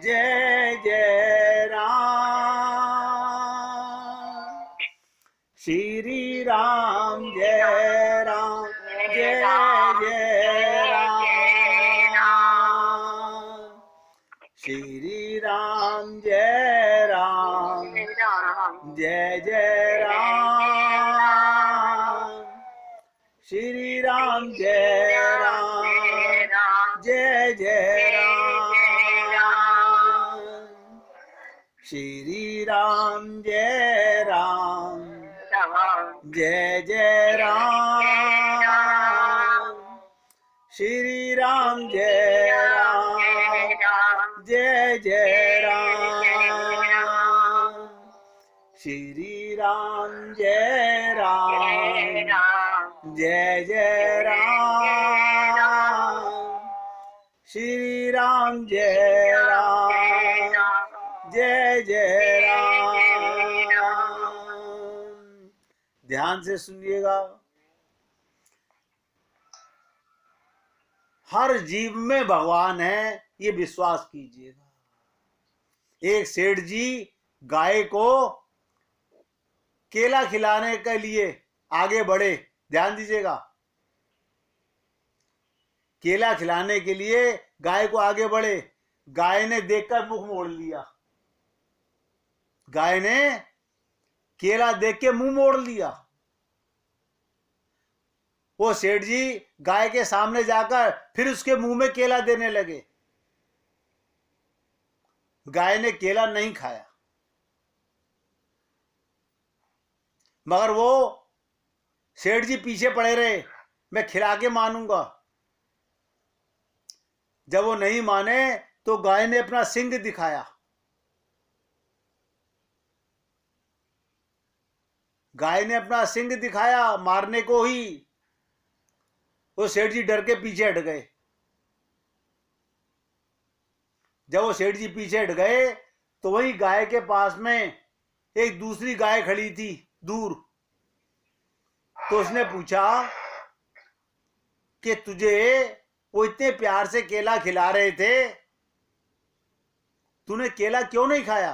जय जय राम, श्री राम जय राम, जय जय राम, श्री राम जय राम, जय जय राम, श्री राम जय राम, जय जय राम, श्री राम जय राम, जय जय राम, श्री राम जय राम, जय जय राम, श्री राम जय राम, जय जय राम, श्री राम जय राम, जय जय राम। ध्यान से सुनिएगा। हर जीव में भगवान है, ये विश्वास कीजिएगा। एक सेठ जी गाय को केला खिलाने के लिए आगे बढ़े, ध्यान दीजिएगा। केला खिलाने के लिए गाय को आगे बढ़े, गाय ने देखकर मुंह मोड़ लिया। गाय ने केला देख के मुंह मोड़ लिया। वो सेठ जी गाय के सामने जाकर फिर उसके मुंह में केला देने लगे। गाय ने केला नहीं खाया, मगर वो सेठ जी पीछे पड़े रहे, मैं खिला के मानूंगा। जब वो नहीं माने तो गाय ने अपना सिंग दिखाया। गाय ने अपना सिंग दिखाया मारने को ही। वो सेठ जी डर के पीछे हट गए। जब वो सेठ जी पीछे हट गए तो वही गाय के पास में एक दूसरी गाय खड़ी थी दूर। तो उसने पूछा कि तुझे वो इतने प्यार से केला खिला रहे थे, तूने केला क्यों नहीं खाया?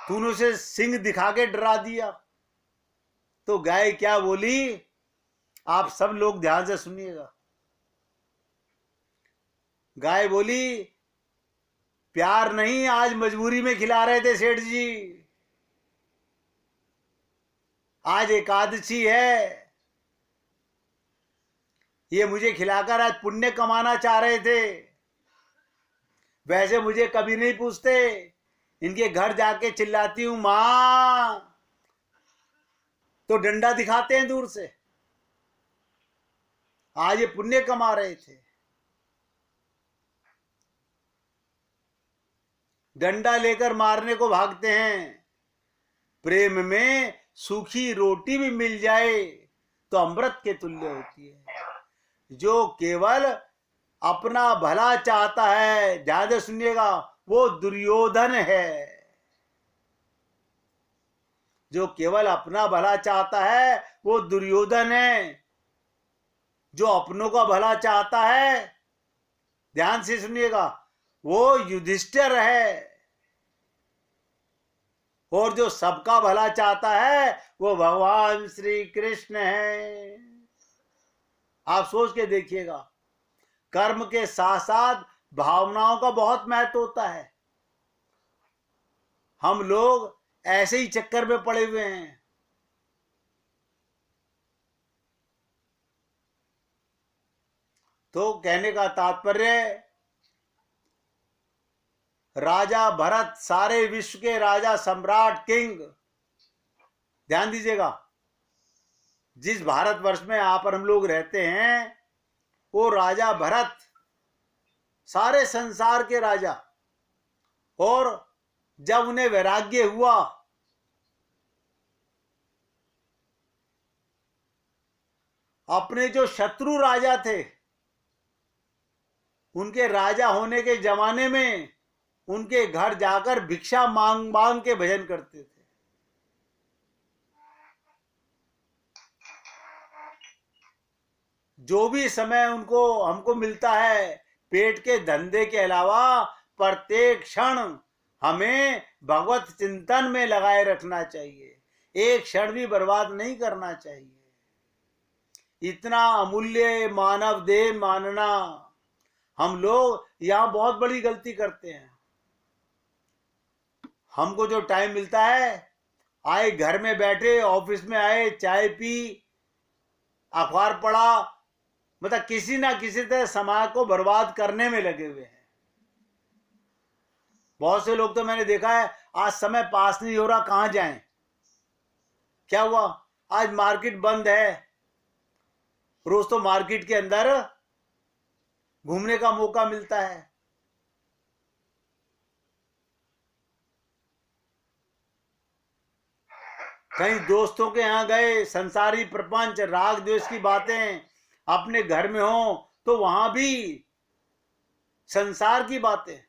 तूने उसे सिंग दिखा के डरा दिया। तो गाय क्या बोली, आप सब लोग ध्यान से सुनिएगा। गाय बोली, प्यार नहीं, आज मजबूरी में खिला रहे थे सेठ जी। आज एकादशी है, ये मुझे खिलाकर आज पुण्य कमाना चाह रहे थे। वैसे मुझे कभी नहीं पूछते, इनके घर जाके चिल्लाती हूं मां तो डंडा दिखाते हैं दूर से। आज ये पुण्य कमा रहे थे। डंडा लेकर मारने को भागते हैं। प्रेम में सूखी रोटी भी मिल जाए तो अमृत के तुल्य होती है। जो केवल अपना भला चाहता है, ध्यान से सुनिएगा, वो दुर्योधन है। जो केवल अपना भला चाहता है वो दुर्योधन है। जो अपनों का भला चाहता है, ध्यान से सुनिएगा, वो युधिष्ठिर है। और जो सबका भला चाहता है वो भगवान श्री कृष्ण है। आप सोच के देखिएगा, कर्म के साथ साथ भावनाओं का बहुत महत्व होता है। हम लोग ऐसे ही चक्कर में पड़े हुए हैं। तो कहने का तात्पर्य, राजा भरत सारे विश्व के राजा, सम्राट, किंग, ध्यान दीजिएगा, जिस भारतवर्ष में यहाँ पर हम लोग रहते हैं वो राजा भरत सारे संसार के राजा। और जब उन्हें वैराग्य हुआ, अपने जो शत्रु राजा थे उनके राजा होने के जमाने में उनके घर जाकर भिक्षा मांग मांग के भजन करते थे। जो भी समय उनको हमको मिलता है पेट के धंधे के अलावा प्रत्येक क्षण हमें भगवत चिंतन में लगाए रखना चाहिए, एक क्षण भी बर्बाद नहीं करना चाहिए। इतना अमूल्य मानव देह मानना, हम लोग यहां बहुत बड़ी गलती करते हैं। हमको जो टाइम मिलता है, आए घर में बैठे, ऑफिस में आए, चाय पी, अखबार पढ़ा, मतलब किसी ना किसी तरह समाज को बर्बाद करने में लगे हुए हैं। बहुत से लोग तो मैंने देखा है, आज समय पास नहीं हो रहा, कहां जाएं? क्या हुआ? आज मार्केट बंद है, रोज तो मार्केट के अंदर घूमने का मौका मिलता है। कहीं दोस्तों के यहां गए, संसारी प्रपंच, राग द्वेष की बातें अपने घर में हो तो वहां भी संसार की बातें,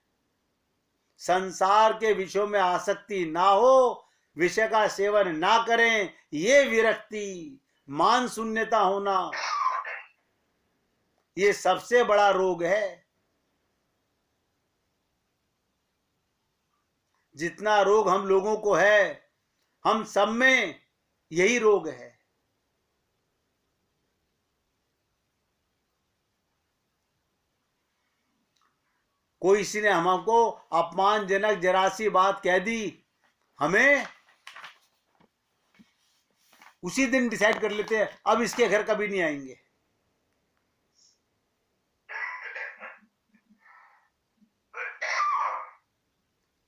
संसार के विषयों में आसक्ति ना हो, विषय का सेवन ना करें, ये विरक्ति, मान शून्यता होना, ये सबसे बड़ा रोग है। जितना रोग हम लोगों को है, हम सब में यही रोग है। कोई किसी ने हमको अपमानजनक जरा सी बात कह दी, हमें उसी दिन डिसाइड कर लेते हैं अब इसके घर कभी नहीं आएंगे।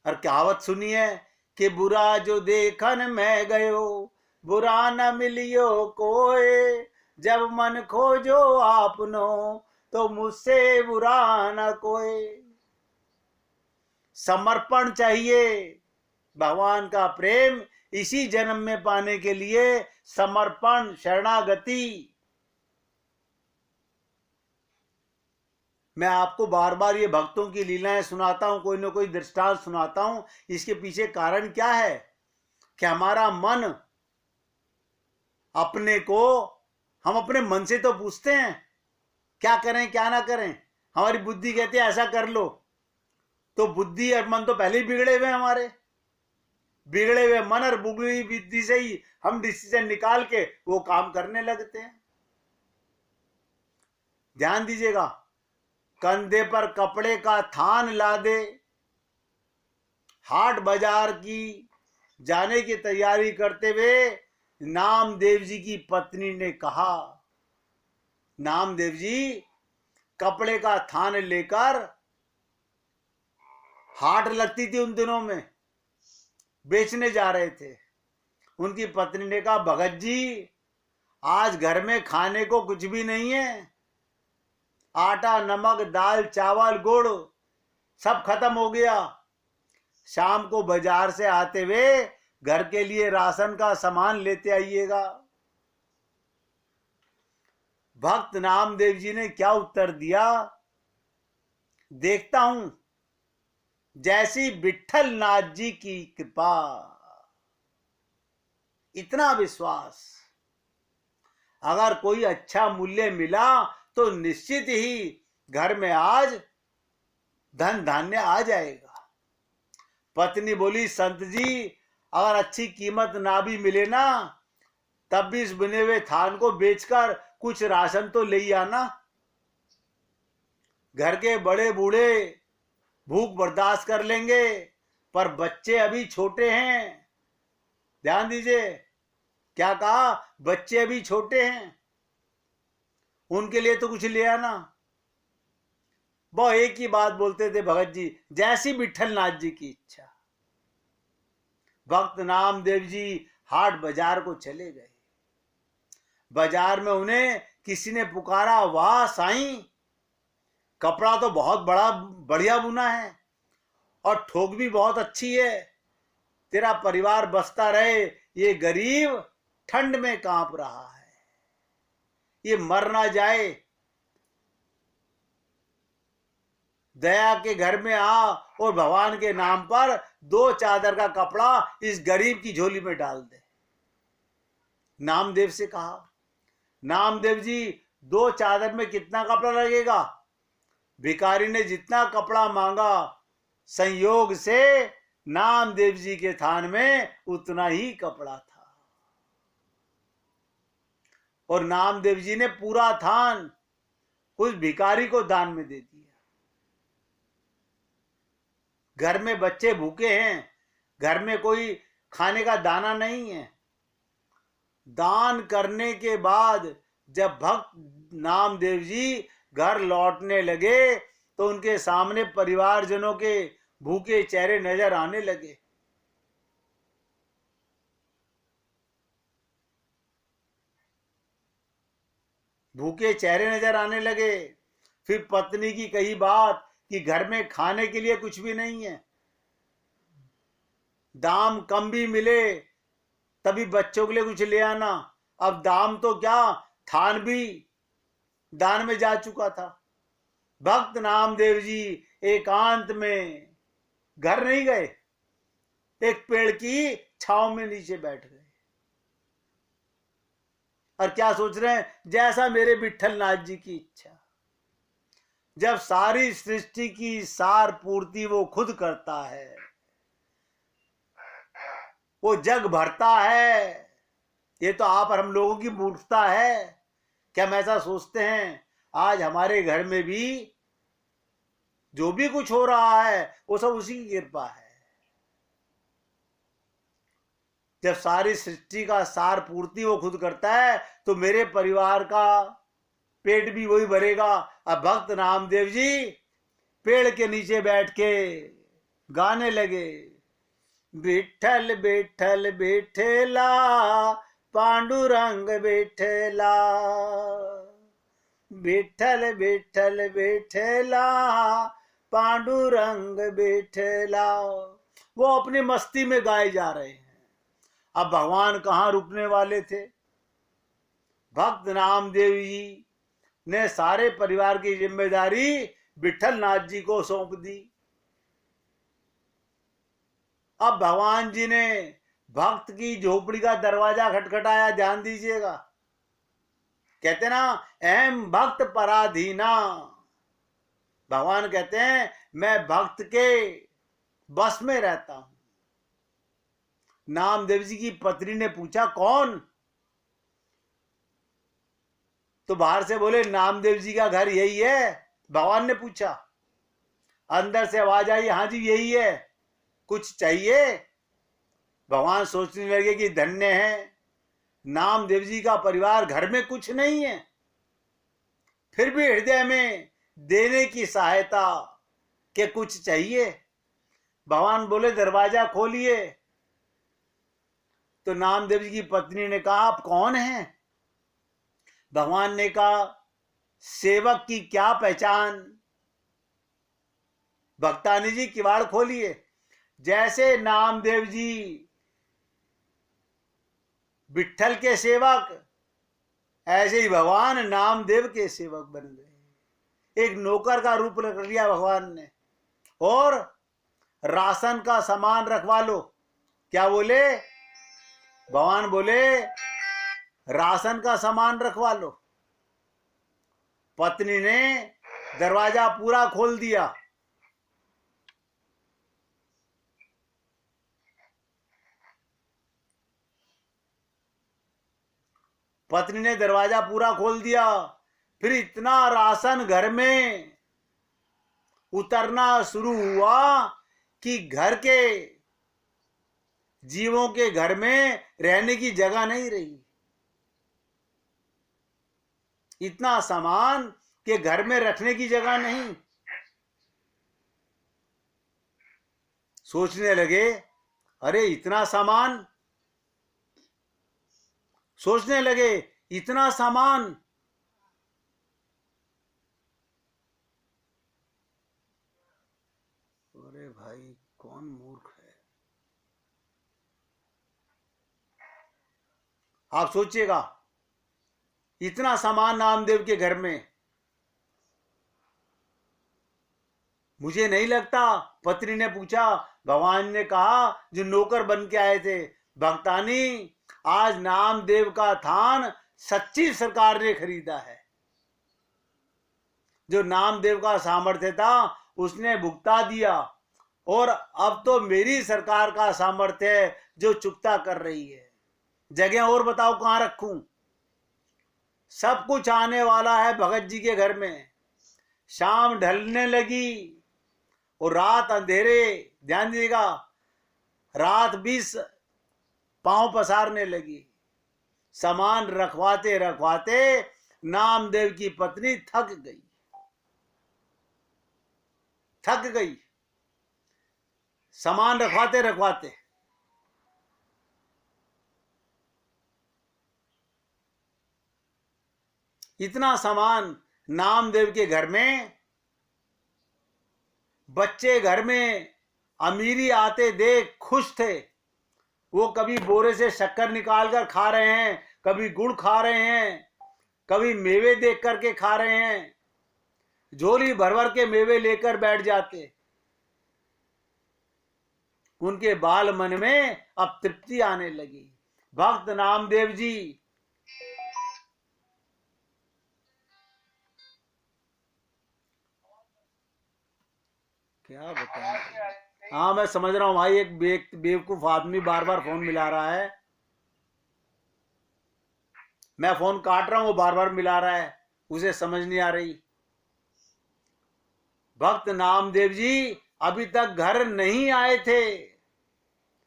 और कहावत सुनी है कि बुरा जो देखन मैं गयो, बुरा न मिलियो कोई, जब मन खोजो आपनो तो मुझसे बुरा न कोई। समर्पण चाहिए, भगवान का प्रेम इसी जन्म में पाने के लिए समर्पण, शरणागति। मैं आपको बार बार ये भक्तों की लीलाएं सुनाता हूं, कोई ना कोई दृष्टांत सुनाता हूं। इसके पीछे कारण क्या है कि हमारा मन, अपने को हम अपने मन से तो पूछते हैं क्या करें क्या ना करें, हमारी बुद्धि कहती है ऐसा कर लो, तो बुद्धि और मन तो पहले ही बिगड़े हुए हमारे। बिगड़े हुए मन और बिगड़ी बुद्धि से ही हम डिसीजन निकाल के वो काम करने लगते हैं। ध्यान दीजिएगा, कंधे पर कपड़े का थान लादे, हाट बाजार की जाने की तैयारी करते हुए नामदेव जी की पत्नी ने कहा, नामदेव जी कपड़े का थान लेकर, हाट लगती थी उन दिनों में, बेचने जा रहे थे। उनकी पत्नी ने कहा, भगत जी आज घर में खाने को कुछ भी नहीं है, आटा नमक दाल चावल गुड़ सब खत्म हो गया, शाम को बाजार से आते हुए घर के लिए राशन का सामान लेते आइएगा। भक्त नामदेव जी ने क्या उत्तर दिया, देखता हूं, जैसी विठल नाथ जी की कृपा। इतना विश्वास, अगर कोई अच्छा मूल्य मिला तो निश्चित ही घर में आज धन धान्य आ जाएगा। पत्नी बोली, संत जी अगर अच्छी कीमत ना भी मिले ना, तब भी इस बने हुए थान को बेचकर कुछ राशन तो ले आना। घर के बड़े बूढ़े भूख बर्दाश्त कर लेंगे, पर बच्चे अभी छोटे हैं। ध्यान दीजिए, क्या कहा, बच्चे अभी छोटे हैं, उनके लिए तो कुछ ले आना। वो एक ही बात बोलते थे भगत जी, जैसी विठल नाथ जी की इच्छा। भक्त नामदेव जी हाट बाजार को चले गए। बाजार में उन्हें किसी ने पुकारा, वाह साईं, कपड़ा तो बहुत बड़ा बढ़िया बुना है और ठोक भी बहुत अच्छी है, तेरा परिवार बसता रहे, ये गरीब ठंड में कांप रहा है, ये मर ना जाए, दया के घर में आ और भगवान के नाम पर 2 चादर का कपड़ा इस गरीब की झोली में डाल दे। नामदेव से कहा, नामदेव जी 2 चादर में कितना कपड़ा लगेगा? भिखारी ने जितना कपड़ा मांगा, संयोग से नामदेव जी के थान में उतना ही कपड़ा था, और नामदेव जी ने पूरा थान उस भिखारी को दान में दे दिया। घर में बच्चे भूखे हैं, घर में कोई खाने का दाना नहीं है। दान करने के बाद जब भक्त नामदेव जी घर लौटने लगे तो उनके सामने परिवारजनों के भूखे चेहरे नजर आने लगे। भूखे चेहरे नजर आने लगे। फिर पत्नी की कही बात कि घर में खाने के लिए कुछ भी नहीं है, दाम कम भी मिले तभी बच्चों के लिए कुछ ले आना। अब दाम तो क्या, थान भी दान में जा चुका था। भक्त नामदेव जी एकांत में घर नहीं गए, एक पेड़ की छांव में नीचे बैठ गए और क्या सोच रहे हैं, जैसा मेरे विठल नाथ जी की इच्छा। जब सारी सृष्टि की सार पूर्ति वो खुद करता है, वो जग भरता है, ये तो आप और हम लोगों की मूर्खता है। क्या हम ऐसा सोचते हैं आज हमारे घर में भी जो भी कुछ हो रहा है वो सब उसी की कृपा है। जब सारी सृष्टि का सार पूर्ति वो खुद करता है तो मेरे परिवार का पेट भी वही भरेगा। अब भक्त नामदेव जी पेड़ के नीचे बैठ के गाने लगे, विठल विठल विठला पांडुरंग विठला, विठल विठल विठला पांडुरंग विठला। वो अपनी मस्ती में गाए जा रहे हैं। अब भगवान कहाँ रुकने वाले थे। भक्त नामदेव जी ने सारे परिवार की जिम्मेदारी विठल नाथ जी को सौंप दी। अब भगवान जी ने भक्त की झोपड़ी का दरवाजा खटखटाया, ध्यान दीजिएगा। कहते ना, अहम भक्त पराधीना। भगवान कहते हैं मैं भक्त के बस में रहता हूं। नामदेव जी की पत्नी ने पूछा कौन, तो बाहर से बोले नामदेव जी का घर यही है। भगवान ने पूछा, अंदर से आवाज आई, हाँ जी यही है, कुछ चाहिए। भगवान सोचने लगे कि धन्य है, नामदेव जी का परिवार घर में कुछ नहीं है, फिर भी हृदय में देने की सहायता के कुछ चाहिए। भगवान बोले दरवाजा खोलिए। तो नामदेव जी की पत्नी ने कहा आप कौन हैं। भगवान ने कहा सेवक की क्या पहचान। भक्तानी जी किवाड़ खोलिए। जैसे नामदेव जी विठल के सेवक, ऐसे ही भगवान नामदेव के सेवक बन गए। एक नौकर का रूप रख लिया भगवान ने, और राशन का सामान रखवा लो। क्या बोले भगवान, बोले राशन का सामान रखवा लो। पत्नी ने दरवाजा पूरा खोल दिया। पत्नी ने दरवाजा पूरा खोल दिया। फिर इतना राशन घर में उतरना शुरू हुआ कि घर के जीवों के घर में रहने की जगह नहीं रही। इतना सामान के घर में रखने की जगह नहीं। सोचने लगे अरे इतना सामान, सोचने लगे इतना सामान। अरे भाई कौन मूर्ख है। आप सोचिएगा इतना सामान नामदेव के घर में। मुझे नहीं लगता, पत्नी ने पूछा। भगवान ने कहा जो नौकर बन के आए थे, भक्तानी आज नामदेव का थान सच्ची सरकार ने खरीदा है। जो नामदेव का सामर्थ्य था उसने भुगता दिया, और अब तो मेरी सरकार का सामर्थ्य है जो चुकता कर रही है। जगह और बताओ कहां रखूं? सब कुछ आने वाला है भगत जी के घर में। शाम ढलने लगी और रात अंधेरे, ध्यान दीजिएगा, रात 20 पांव पसारने लगी। सामान रखवाते रखवाते नामदेव की पत्नी थक गई, थक गई सामान रखवाते रखवाते। इतना सामान नामदेव के घर में। बच्चे घर में अमीरी आते देख खुश थे। वो कभी बोरे से शक्कर निकाल कर खा रहे हैं, कभी गुड़ खा रहे हैं, कभी मेवे देख करके खा रहे हैं। झोली भर भर के मेवे लेकर बैठ जाते। उनके बाल मन में अब तृप्ति आने लगी। भक्त नामदेव जी क्या बताएं। हाँ मैं समझ रहा हूं भाई, एक बेवकूफ आदमी बार बार फोन मिला रहा है। मैं फोन काट रहा हूं, वो बार बार मिला रहा है, उसे समझ नहीं आ रही। भक्त नामदेव जी अभी तक घर नहीं आए थे।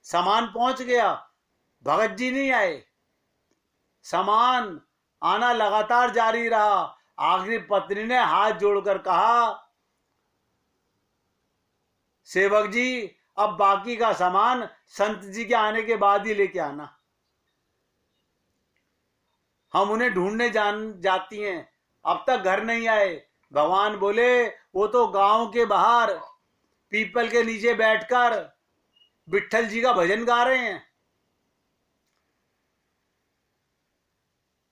सामान पहुंच गया, भगत जी नहीं आए। सामान आना लगातार जारी रहा। आखिरी पत्नी ने हाथ जोड़कर कहा, सेवक जी अब बाकी का सामान संत जी के आने के बाद ही लेके आना, हम उन्हें ढूंढने जाती हैं, अब तक घर नहीं आए। भगवान बोले, वो तो गांव के बाहर पीपल के नीचे बैठकर विट्ठल जी का भजन गा रहे हैं।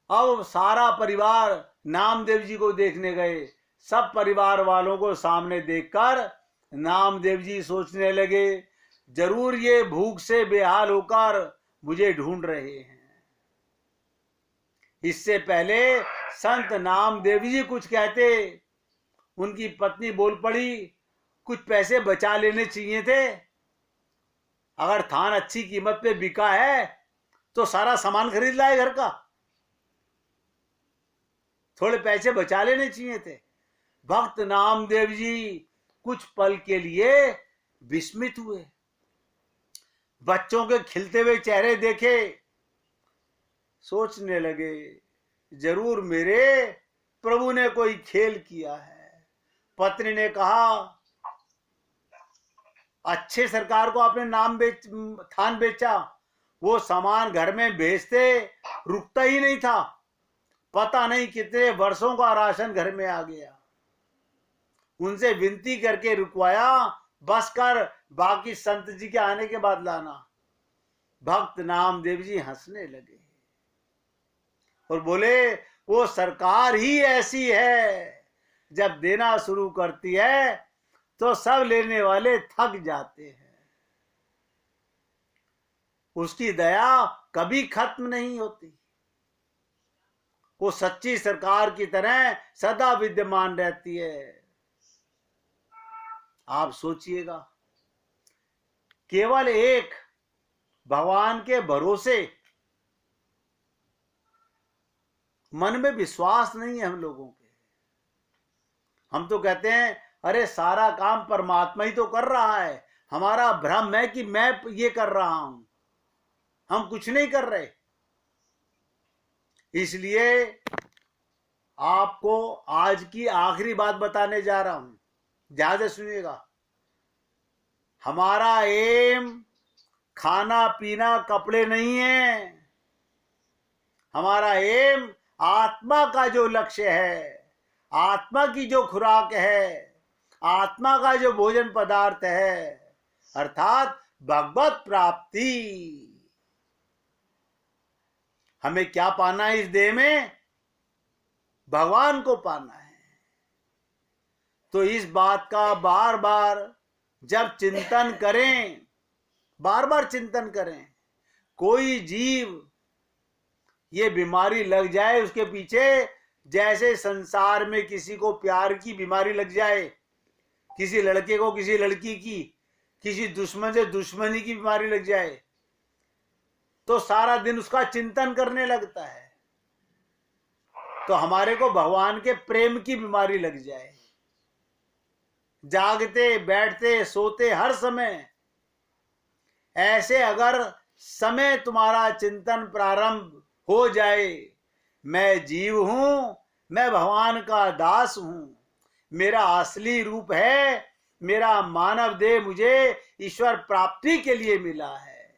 अब सारा परिवार नामदेव जी को देखने गए। सब परिवार वालों को सामने देखकर नामदेव जी सोचने लगे, जरूर ये भूख से बेहाल होकर मुझे ढूंढ रहे हैं। इससे पहले संत नामदेव जी कुछ कहते, उनकी पत्नी बोल पड़ी, कुछ पैसे बचा लेने चाहिए थे। अगर थान अच्छी कीमत पे बिका है तो सारा सामान खरीद लाए घर का, थोड़े पैसे बचा लेने चाहिए थे। भक्त नामदेव जी कुछ पल के लिए विस्मित हुए। बच्चों के खिलते हुए चेहरे देखे, सोचने लगे, जरूर मेरे प्रभु ने कोई खेल किया है। पत्नी ने कहा, अच्छे सरकार को आपने थान बेचा, वो सामान घर में बेचते रुकता ही नहीं था। पता नहीं कितने वर्षों का राशन घर में आ गया। उनसे विनती करके रुकवाया, बस कर, बाकी संत जी के आने के बाद लाना। भक्त नामदेव जी हंसने लगे और बोले, वो सरकार ही ऐसी है, जब देना शुरू करती है तो सब लेने वाले थक जाते हैं। उसकी दया कभी खत्म नहीं होती। वो सच्ची सरकार की तरह सदा विद्यमान रहती है। आप सोचिएगा, केवल एक भगवान के भरोसे मन में विश्वास नहीं है हम लोगों के। हम तो कहते हैं, अरे सारा काम परमात्मा ही तो कर रहा है, हमारा भ्रम है कि मैं ये कर रहा हूं, हम कुछ नहीं कर रहे। इसलिए आपको आज की आखिरी बात बताने जा रहा हूं, ध्यान से सुनिएगा। हमारा एम खाना पीना कपड़े नहीं है। हमारा एम आत्मा का जो लक्ष्य है, आत्मा की जो खुराक है, आत्मा का जो भोजन पदार्थ है, अर्थात भगवत प्राप्ति। हमें क्या पाना है इस देह में? भगवान को पाना है। तो इस बात का बार बार जब चिंतन करें, बार बार चिंतन करें। कोई जीव ये बीमारी लग जाए, उसके पीछे जैसे संसार में किसी को प्यार की बीमारी लग जाए, किसी लड़के को किसी लड़की की, किसी दुश्मन से दुश्मनी की बीमारी लग जाए, तो सारा दिन उसका चिंतन करने लगता है। तो हमारे को भगवान के प्रेम की बीमारी लग जाए, जागते बैठते सोते हर समय ऐसे अगर समय तुम्हारा चिंतन प्रारंभ हो जाए, मैं जीव हूं, मैं भगवान का दास हूं, मेरा असली रूप है, मेरा मानव देह मुझे ईश्वर प्राप्ति के लिए मिला है,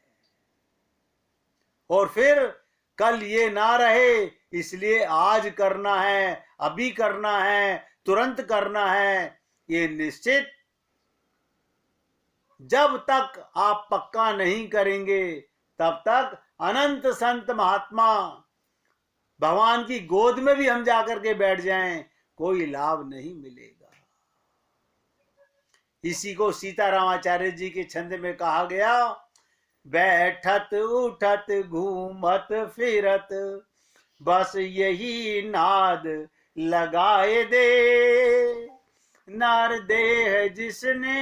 और फिर कल ये ना रहे इसलिए आज करना है, अभी करना है, तुरंत करना है, ये निश्चित जब तक आप पक्का नहीं करेंगे तब तक अनंत संत महात्मा भगवान की गोद में भी हम जाकर के बैठ जाएं, कोई लाभ नहीं मिलेगा। इसी को सीतारामाचार्य जी के छंद में कहा गया, बैठत उठत घूमत फिरत बस यही नाद लगाए दे, नर देह जिसने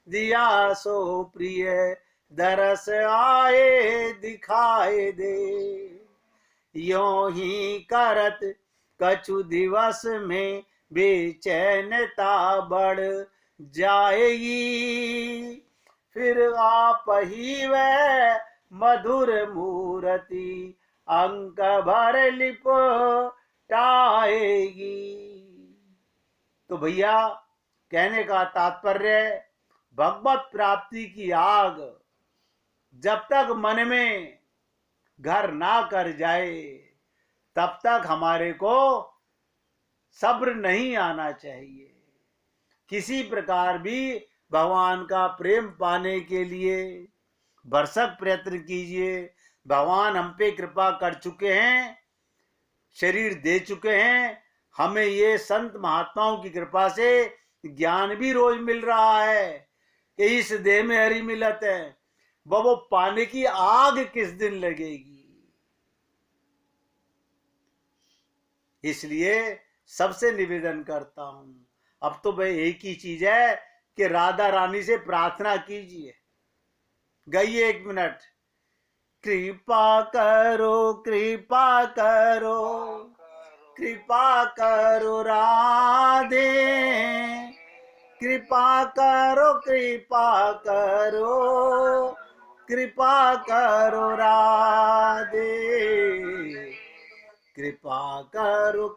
दिया सो प्रिय दरस आए दिखाए दे, यों ही करत कछु दिवस में बेचैनता बढ़ जाएगी, फिर आप ही वह मधुर मूर्ति अंक भर लिपटाएगी। तो भैया कहने का तात्पर्य, भगवत प्राप्ति की आग जब तक मन में घर ना कर जाए तब तक हमारे को सब्र नहीं आना चाहिए। किसी प्रकार भी भगवान का प्रेम पाने के लिए भरसक प्रयत्न कीजिए। भगवान हम पे कृपा कर चुके हैं, शरीर दे चुके हैं, हमें ये संत महात्माओं की कृपा से ज्ञान भी रोज मिल रहा है कि इस देह में हरि मिलत है, वो पाने की आग किस दिन लगेगी। इसलिए सबसे निवेदन करता हूं, अब तो भाई एक ही चीज है कि राधा रानी से प्रार्थना कीजिए। गाइए 1 मिनट। कृपा करो कृपा करो कृपा करो राधे, कृपा करो कृपा करो कृपा करो राधे, कृपा करो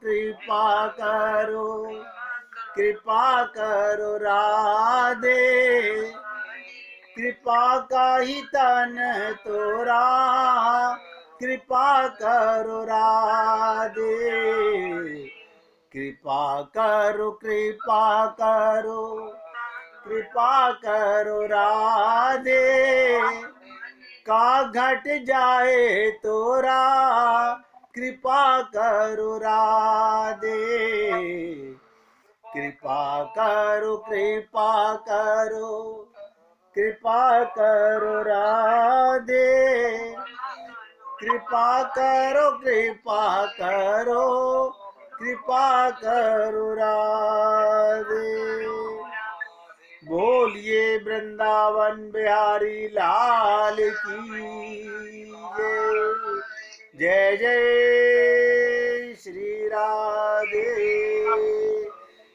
कृपा करो राधे, कृपा का ही तन तोरा कृपा करो राधे, कृपा करो राधे, का घट जाए तोरा कृपा करो राधे, कृपा करो राधे, कृपा करो राधे। बोलिए वृंदावन बिहारी लाल की जय, जय जय श्री राधे,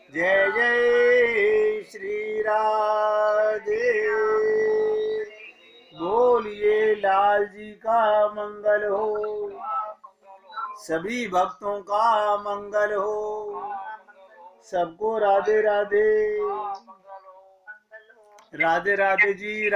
जय जय श्री राधे। बोलिए लाल जी का मंगल हो, सभी भक्तों का मंगल हो। सबको राधे राधे, राधे राधे जी।